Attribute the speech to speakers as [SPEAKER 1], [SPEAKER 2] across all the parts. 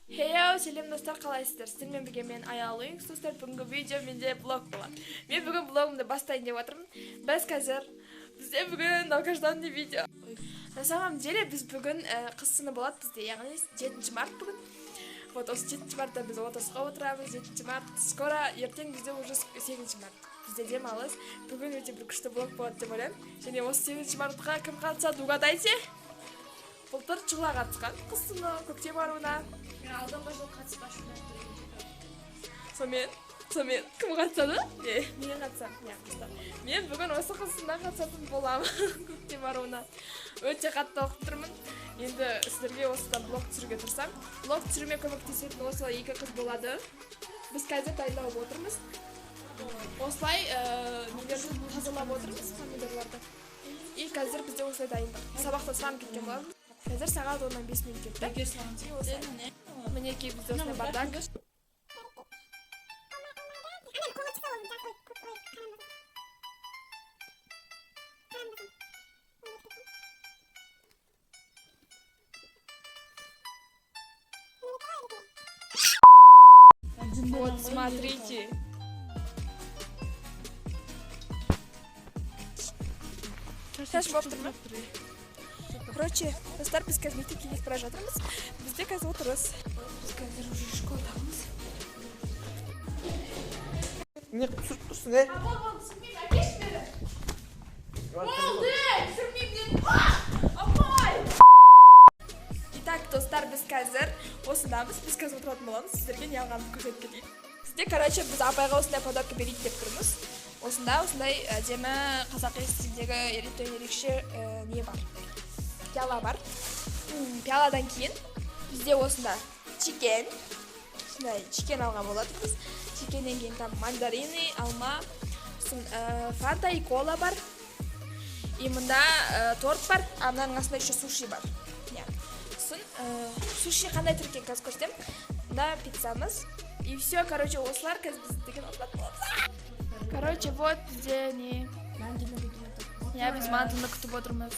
[SPEAKER 1] Хейо, сәлем достар, қалайсыздар? Сіздермен бірге мен Аялуинг. Достар, бүгінгі видео менде блог болады. Мен бүгін блогымды бастайын деп отырмын. Бізде бүгін долгожданный видео. На самом деле біз бүгін қыс сыны болады бізде, яғни 7 март бүгін. Вот осы 7 мартта біз отасқа отырамыз. 7 март скоро, ертең бізде уже 8 март. Бізде демалыс. Бүгін өте бір күшті блог болады деп ойлаймын. Және осы 8 мартқа кім қатысады, угадайте? Былтыр жылға қатысқан қыс сыны, көктем аруына.
[SPEAKER 2] Алдыңғы жыл қатыспашымын.
[SPEAKER 1] Сонымен кім қатысады? Мен қатысам. Мен бүгін осы қыс сынына қатысатын боламын. Көктем аруына. Өте қатты оқып тұрмын. Енді сіздерге осыдан блог түсіруге тұрсам. Блог түсіруме көмектесетін осы екі қыз болады. Біз қазір дайындалып отырмыз. Осылай нелерді тазалап отырмыз, помидорларды. И қазір бізде осылай дайындық. Сабақта сырам кеткен боламыз. Қазір сағат 15 минут кетті. Мінекей бізде осылай бардак. Вот, смотрите. Сейчас болып тұрмын. Короче, достар, біз қазір мектепке кетіп бара жатырмыз. Бізде қазір отырмыз. Біз қазір уже школадамыз.
[SPEAKER 3] Не тұрсын, е?
[SPEAKER 1] Апа, түсірмеймін, әкеш бері. Болды, түсірмеймін. Апай! Итак, достар, біз қазір осындамыз. Біз қазір отыратын боламыз. Сіздерге не алғанды көрсетіп кетейін. Бізде, короче, біз апайға осындай подарка берейік деп тұрмыз. Осындай әдемі қазақи стильдегі ерекше не бар. Пиала бар. Пиаладан кейін бізде осында чикен. Чикен алған болады біз. Чикеннен кейін там мандарины, алма, фанта и кола бар. И мында торт бар, а мынаның астында еще суши бар. Суши қандай түркен қазір көрсетем. Мында пиццамыз. И все, короче, осылар қазір біз деген осылар болады. Короче, вот бізде не... Я біз мантыны күтіп отырмыз.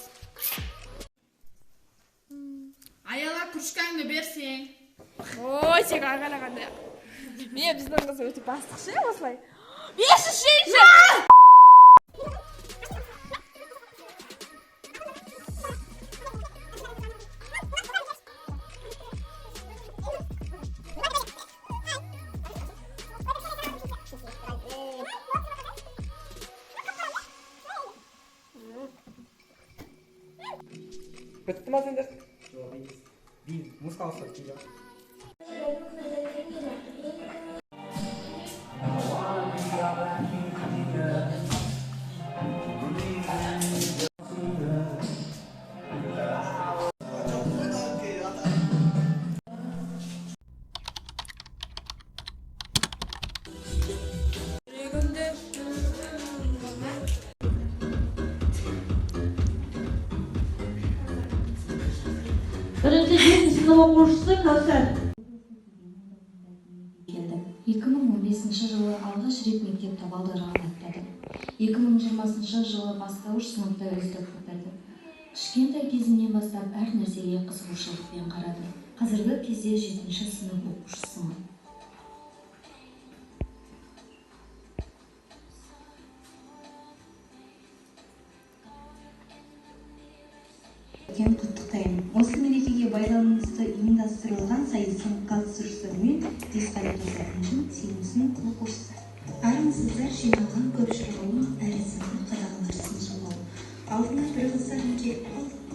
[SPEAKER 2] Аяла күрішкаңды берсең.
[SPEAKER 1] Ой, сен ағалағанда. Мен біздің қызы өте бастықшы, осылай. Бесіншінші!
[SPEAKER 3] Бітті ма сендер? Жоқ, дейін. Мұзға алсақ дейді.
[SPEAKER 4] Бірінші 7 сынып оқушысы Кәусар. 2015 жылы алғаш рет мектеп табалдырығын аттады. 2020 жылы бастауыш сыныпта үздік бітірді. Кішкентай кезімнен бастап әр нәрсеге қызығушылықпен қарадым. Қазіргі кезде 7 сынып оқушысымын. Құттықтаймын. Осы мерекеге байланысты ұйымдастырылған сайыстың қатысушысы мен дисквалификациядан үшін сегіздің оқушысы. Армысыздар жиналған көпшілік қауым әр сынды қадағаларсын жолау. Алдына бір қыздан келіп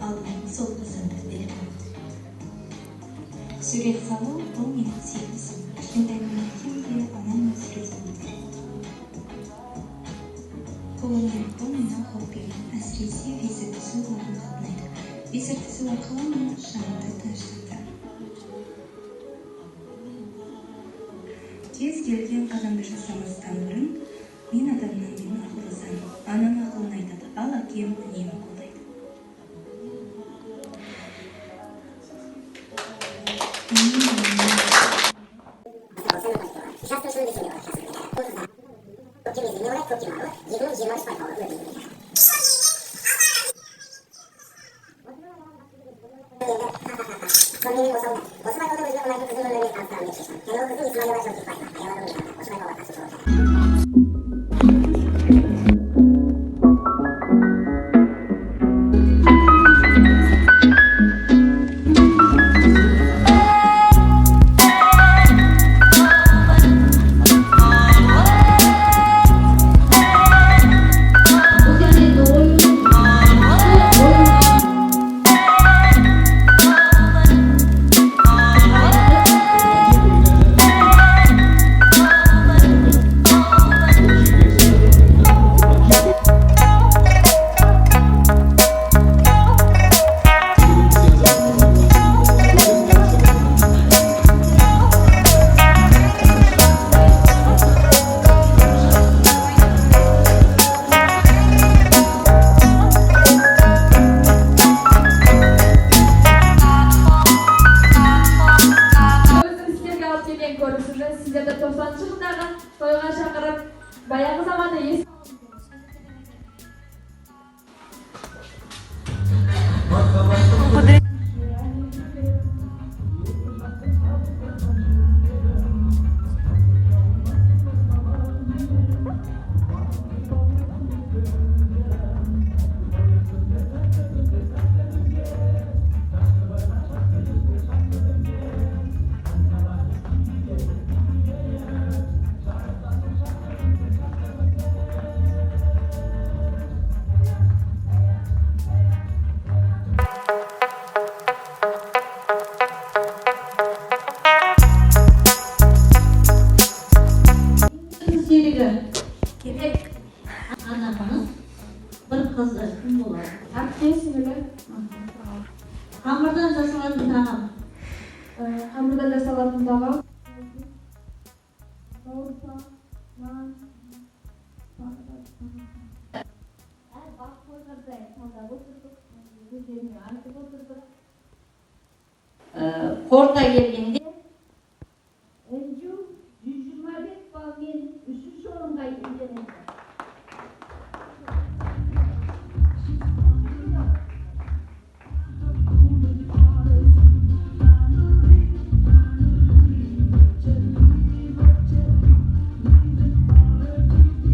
[SPEAKER 4] алдына сол қызды беремін. Сурет салу бұл менің сегізім. Кішкентай мектепте анам өсіретін береді. Қолөнер бұл менің хоббиім. Әсіресе физик түсу орын қатынайды. Физик түсу арқылы мен жанымды тыныштатамын. Кез келген қадамды жасамастан бұрын мен адамнан мен ақылдасамын. Анам ақылын айтады, ал әкем үнемі қолдайды.
[SPEAKER 5] 선민이 오성 오스만 거도 의지 오나이 그들 놀래미 감사함 예시선 대노 그들 이스마엘과 전투 파이다 아야와 그들 오스만 거와 같이 서로
[SPEAKER 6] Өзің сіздерге алып келген көрінісімді сіздерді 90-шы жылдағы тойға шақырып, баяғы заманды ес
[SPEAKER 7] серігі керек анамыз бір қызы кім болады
[SPEAKER 6] әпкесігі
[SPEAKER 7] қамырдан жасалатын тағам
[SPEAKER 6] қамырдан жасалатын тағам
[SPEAKER 7] қорыта келгенде
[SPEAKER 6] Энджу 125 балмен 3-ші орынға иеленді.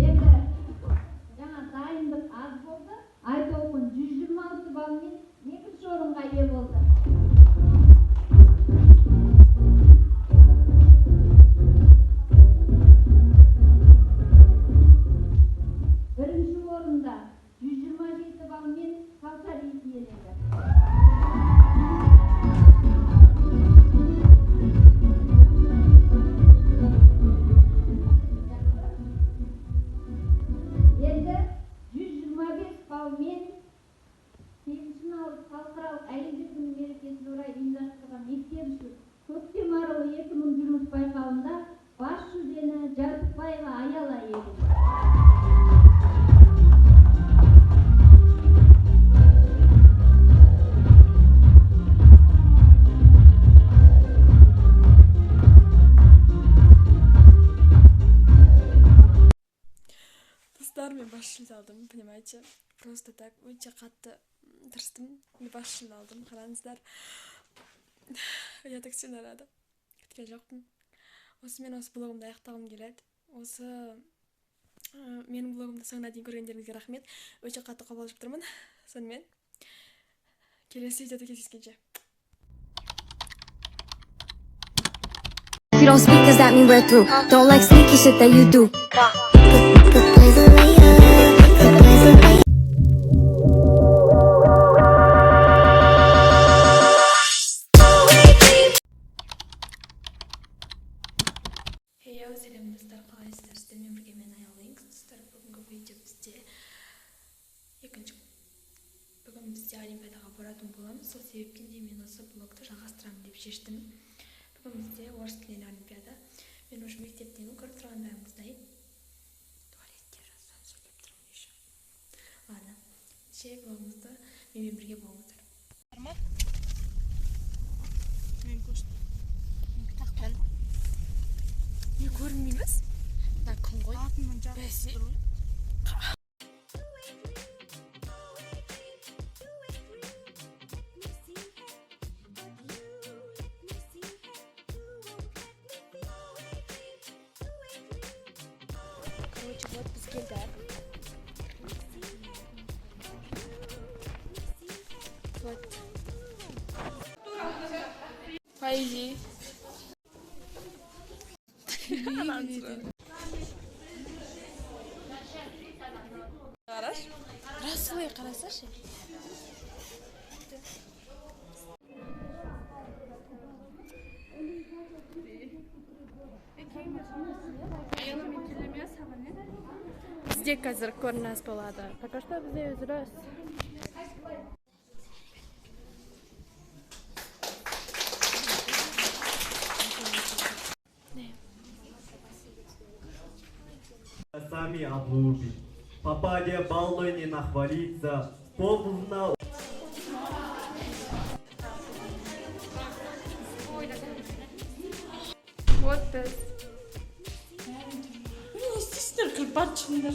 [SPEAKER 6] Енді жаңа дайындық аз болды. Айтолқын 126 балмен 2-ші орынға ие болды. Бірінші орында 127 балмен Кавсар иеленді. Енді 125 балмен келісін алып халықаралық әйелдер күні мерекесіне орай ұйымдастырылған мектеп көктем арығы 2000 жұмыс байқауында бас жүлдені Жарықбаева Аяла иеленді.
[SPEAKER 1] Достар, мен бас жүлде алдым, понимаете? Просто так, өте қатты тырыстым, мен бас жүлде алдым, қараңыздар. Я так сильно рада. Күткен жоқпын. Осы мен осы блогымды аяқтағым келеді. Осы менің блогымды соңына дейін көргендеріңізге рахмет. Өте қатты қобалжып тұрмын. Сонымен келесі видеода кездескенше.
[SPEAKER 8] If you don't speak, does that mean we're through? Don't like sneaky shit that you do.
[SPEAKER 1] Хейо, сәлем достар, қалайсыздар? Сіздермен бірге мен Аялинкс. Достар, бүгінгі видео бізде бүгін бізде олимпиадаға баратын боламыз. Сол себептен де мен осы блогты жалғастырамын деп шештім. Бүгін бізде орыс тілінен олимпиада. Мен уже мектептен көріп тұрғандарыңыздай туалетте жазған сөйлеп тұрмын еще. Ладно, блогымызды менімен бірге болыңыздар. Мен көштім. Не көрінмейміз? Да, күн ғой. Бәсе. Вот біз келдік. Вот. Поэзия. Қараш. Расылай қарасашы. Бізде қазір көрініс болады. Пока что бізде үзіліс.
[SPEAKER 3] Сами облупить. Попадя баллой не нахвалиться. Полна.
[SPEAKER 1] Вот біз.
[SPEAKER 2] Не істейсіңдер, кілпатшыңдар.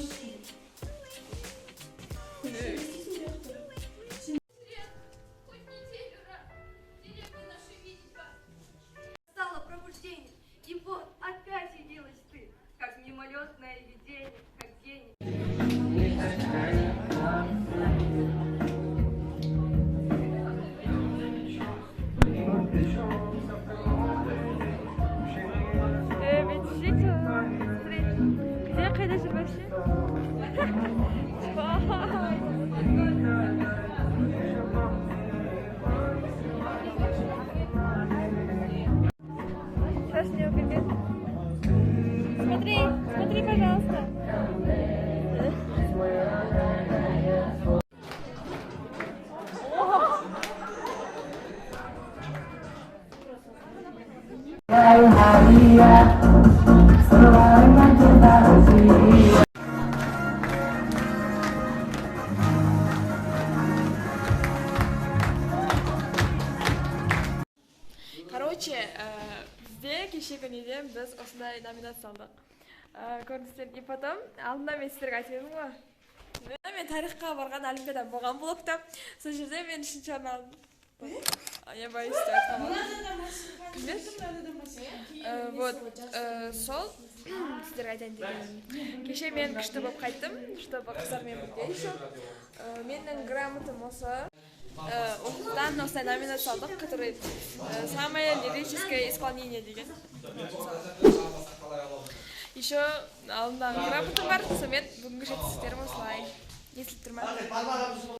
[SPEAKER 9] Стало пробуждение, и вот опять явилась ты, как мимолетное видение, как гений.
[SPEAKER 1] Где қайда жүр вообще? Страшно убегать. Смотри, смотри, пожалуйста. Короче, бізде кеше күнеден біз осындай номинация алдық. Көрдіңіздер, и потом алдында мен сіздерге айтып едім ғой. Мен тарихқа барған олимпиадам болған блокта. Сол жерде мен 3-ші орын алдым. Я боюсь, что это вот, сол сіздерге айтайын дегенім. Кеше мен күшті болып қайттым, чтобы қыздармен бірге еще. Менің грамотым осы. Осыдан осындай номинация алдық, который самое лирическое исполнение деген. Еще алдымдағы грамотым бар, сонымен бүгінгі жетістіктерім осылай. Естіліп тұр ма?